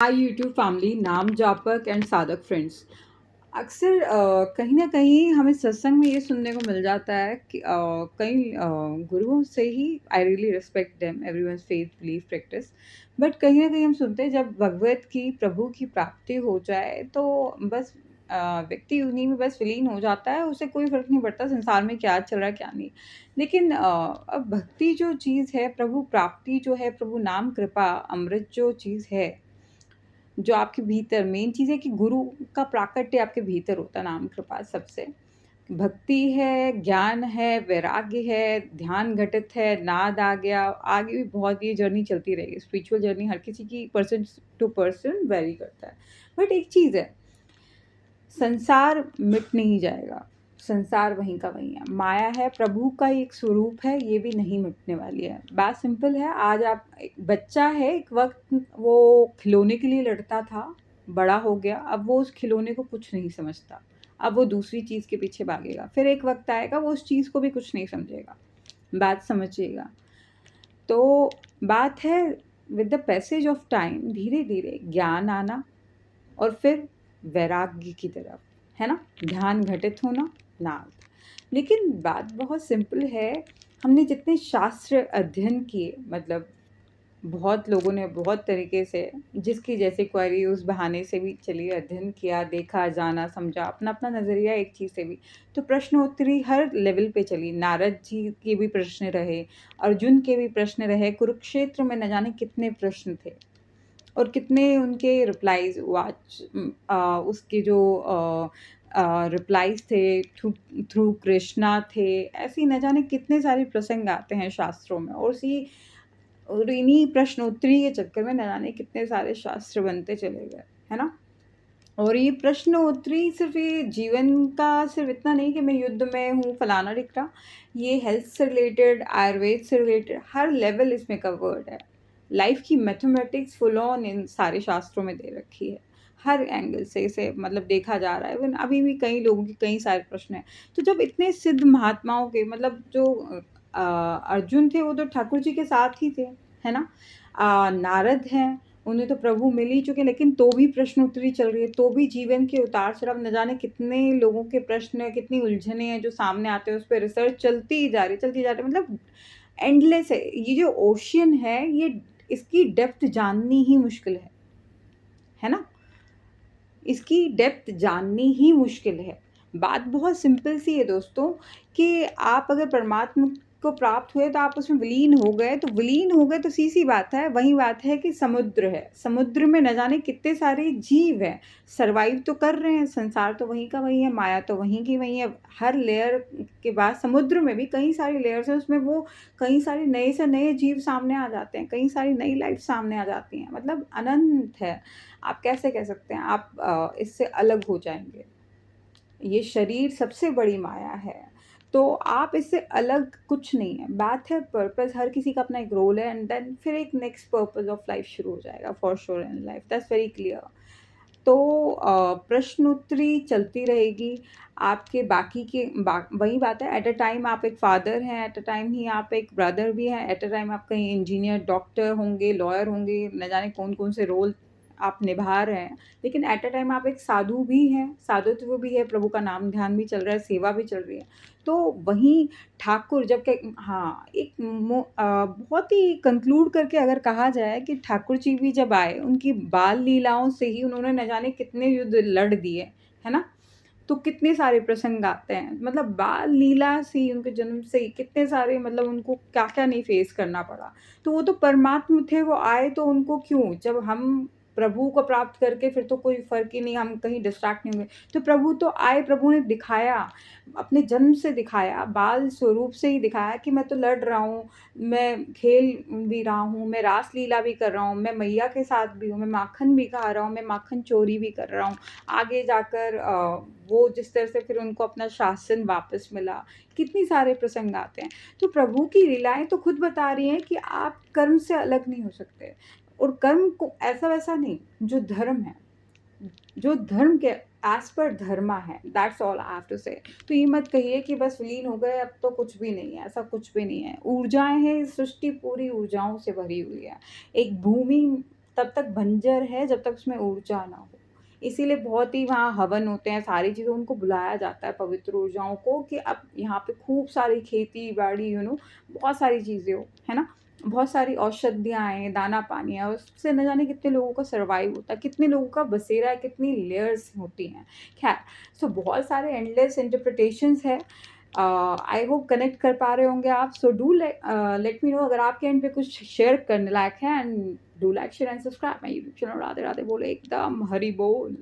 Hi YouTube family, नाम जापक and साधक friends. अक्सर कहीं ना कहीं हमें सत्संग में ये सुनने को मिल जाता है कि कई गुरुओं से ही I really respect them everyone's faith belief practice. But कहीं ना कहीं हम सुनते हैं जब भगवत की प्रभु की प्राप्ति हो जाए तो बस व्यक्ति उन्हीं में बस विलीन हो जाता है, उसे कोई फर्क नहीं पड़ता संसार में क्या चल रहा है क्या नहीं। लेकिन अब भक्ति जो चीज़ है, प्रभु प्राप्ति जो है, प्रभु नाम कृपा अमृत जो चीज़ है, जो आपके भीतर मेन चीज़ है कि गुरु का प्राकट्य आपके भीतर होता है, नाम कृपा सबसे। भक्ति है, ज्ञान है, वैराग्य है, ध्यान घटित है, नाद आ गया, आगे भी बहुत ये जर्नी चलती रहेगी। स्पिरिचुअल जर्नी हर किसी की पर्सन टू पर्सन वेरी करता है। बट एक चीज़ है, संसार मिट नहीं जाएगा, संसार वहीं का वहीं है। माया है, प्रभु का एक स्वरूप है, ये भी नहीं मिटने वाली है। बात सिंपल है। आज आप एक बच्चा है, एक वक्त वो खिलौने के लिए लड़ता था, बड़ा हो गया, अब वो उस खिलौने को कुछ नहीं समझता, अब वो दूसरी चीज़ के पीछे भागेगा। फिर एक वक्त आएगा वो उस चीज़ को भी कुछ नहीं समझेगा। बात समझिएगा। तो बात है, with the passage of time धीरे धीरे ज्ञान आना और फिर वैराग्य की तरफ, है ना? ध्यान घटित होना, नाद। लेकिन बात बहुत सिंपल है। हमने जितने शास्त्र अध्ययन किए, मतलब बहुत लोगों ने बहुत तरीके से, जिसकी जैसे क्वेरी उस बहाने से भी चलिए अध्ययन किया, देखा, जाना, समझा, अपना-अपना नज़रिया एक चीज़ से भी। तो प्रश्नोत्तरी हर लेवल पे चली। नारद जी के भी प्रश्न रहे, अर्जुन के भी प्रश्न रहे, कुरुक्षेत्र में न जाने कितने प्रश्न थे। और कितने उनके रिप्लाईज़ उसके जो रिप्लाईज़ थे थ्रू थ्रू कृष्णा थे। ऐसे ही न जाने कितने सारे प्रसंग आते हैं शास्त्रों में, और इन्हीं प्रश्नोत्तरी के चक्कर में न जाने कितने सारे शास्त्र बनते चले गए, है ना? और ये प्रश्नोत्तरी सिर्फ़ ये जीवन का सिर्फ़ इतना नहीं कि मैं युद्ध में हूँ, फलाना-ढिकड़ा। ये हेल्थ से रिलेटेड, आयुर्वेद से रिलेटेड हर लेवल इसमें कवर्ड है। लाइफ़ की मैथमेटिक्स फुल ऑन इन सारे शास्त्रों में दे रखी है। हर एंगल से इसे मतलब देखा जा रहा है। इवन अभी भी कई लोगों के कई सारे प्रश्न हैं। तो जब इतने सिद्ध महात्माओं के, मतलब जो अर्जुन थे वो तो ठाकुर जी के साथ ही थे, है ना? नारद हैं, उन्हें तो प्रभु मिल ही चुके, लेकिन तो भी प्रश्नोत्तरी चल रही है, तो भी जीवन के उतार-चढ़ाव, न जाने कितने लोगों के प्रश्न हैं, कितनी उलझनें हैं जो सामने आते हैं, उस पे रिसर्च चलती ही जा रही है, चलती जा रही है, मतलब एंडलेस है। ये जो ओशियन है, ये इसकी डेप्थ जाननी ही मुश्किल है ना? इसकी डेप्थ जाननी ही मुश्किल है। बात बहुत सिंपल सी है दोस्तों, कि आप अगर परमात्मा को प्राप्त हुए तो आप उसमें विलीन हो गए, तो विलीन हो गए तो सीधी-सी बात है, वही बात है कि समुद्र है। समुद्र में न जाने कितने सारे जीव हैं, सर्वाइव तो कर रहे हैं, संसार तो वहीं का वहीं है, माया तो वहीं की वहीं है। हर लेयर के बाद समुद्र में भी कई सारी लेयर्स हैं, उसमें वो कई सारे नए से नए जीव सामने आ जाते हैं, कई सारी नई लाइफ़ सामने आ जाती हैं, मतलब अनंत है। आप कैसे कह सकते हैं आप इससे अलग हो जाएँगे? ये शरीर सबसे बड़ी माया है, तो आप इससे अलग कुछ नहीं है। बात है पर्पस, हर किसी का अपना एक रोल है, एंड देन फिर एक नेक्स्ट पर्पस ऑफ लाइफ शुरू हो जाएगा for sure in life, that's very clear. तो प्रश्नोत्तरी चलती रहेगी। आपके बाकी के वही बात है, एट अ टाइम आप एक फादर हैं, एट अ टाइम ही आप एक ब्रदर भी हैं, एट अ टाइम आप कहीं इंजीनियर, डॉक्टर होंगे, लॉयर होंगे, न जाने कौन-कौन से रोल आप निभा रहे हैं। लेकिन एट अ टाइम आप एक साधु भी हैं, साधुत्व भी है, प्रभु का नाम ध्यान भी चल रहा है, सेवा भी चल रही है। तो वहीं ठाकुर जब के हाँ, बहुत ही कंक्लूड करके अगर कहा जाए कि ठाकुर जी भी जब आए, उनकी बाल लीलाओं से ही उन्होंने न जाने कितने युद्ध लड़ दिए, है ना? तो कितने सारे प्रसंग आते हैं, मतलब बाल लीला से ही, उनके जन्म से ही कितने सारे, मतलब उनको क्या-क्या नहीं फेस करना पड़ा। तो वो तो परमात्मा थे, वो आए तो उनको क्यों, जब हम प्रभु को प्राप्त करके फिर तो कोई फ़र्क ही नहीं, हम कहीं डिस्ट्रैक्ट नहीं हुए। तो प्रभु तो आए, प्रभु ने दिखाया, अपने जन्म से दिखाया, बाल स्वरूप से ही दिखाया कि मैं तो लड़ रहा हूँ, मैं खेल भी रहा हूँ, मैं रास-लीला भी कर रहा हूँ, मैं मैया के साथ भी हूँ, मैं माखन भी खा रहा हूँ, मैं माखन चोरी भी कर रहा हूँ। आगे जाकर वो जिस तरह से फिर उनको अपना शासन वापस मिला, कितनी सारे प्रसंग आते हैं। तो प्रभु की लीलाएँ तो खुद बता रही हैं कि आप कर्म से अलग नहीं हो सकते, और कर्म को ऐसा-वैसा नहीं, जो धर्म के एज़ पर धर्मा है, that's all I have to say. तो ये मत कहिए कि बस विलीन हो गए, अब तो कुछ भी नहीं है, ऐसा कुछ भी नहीं है। ऊर्जाएँ हैं, सृष्टि पूरी ऊर्जाओं से भरी हुई है। एक भूमि तब तक बंजर है जब तक उसमें ऊर्जा ना हो। इसीलिए बहुत ही वहाँ हवन होते हैं, सारी चीज़ें उनको बुलाया जाता है पवित्र ऊर्जाओं को कि अब यहाँ पे खूब सारी खेती-बाड़ी बहुत सारी चीज़ें हो, है ना? बहुत सारी औषधियाँ आएँ, दाना-पानी है, उससे न जाने कितने लोगों का सर्वाइव होता है, कितने लोगों का बसेरा है, कितनी लेयर्स होती हैं। ख़ैर, सो बहुत सारे एंडलेस इंटरप्रिटेशंस है। आई होप कनेक्ट कर पा रहे होंगे आप। So do let me know अगर आपके एंड पे कुछ शेयर करने लायक है and do like, share and subscribe my YouTube channel. Radhe Radhe बोलो एकदम हरि बोल।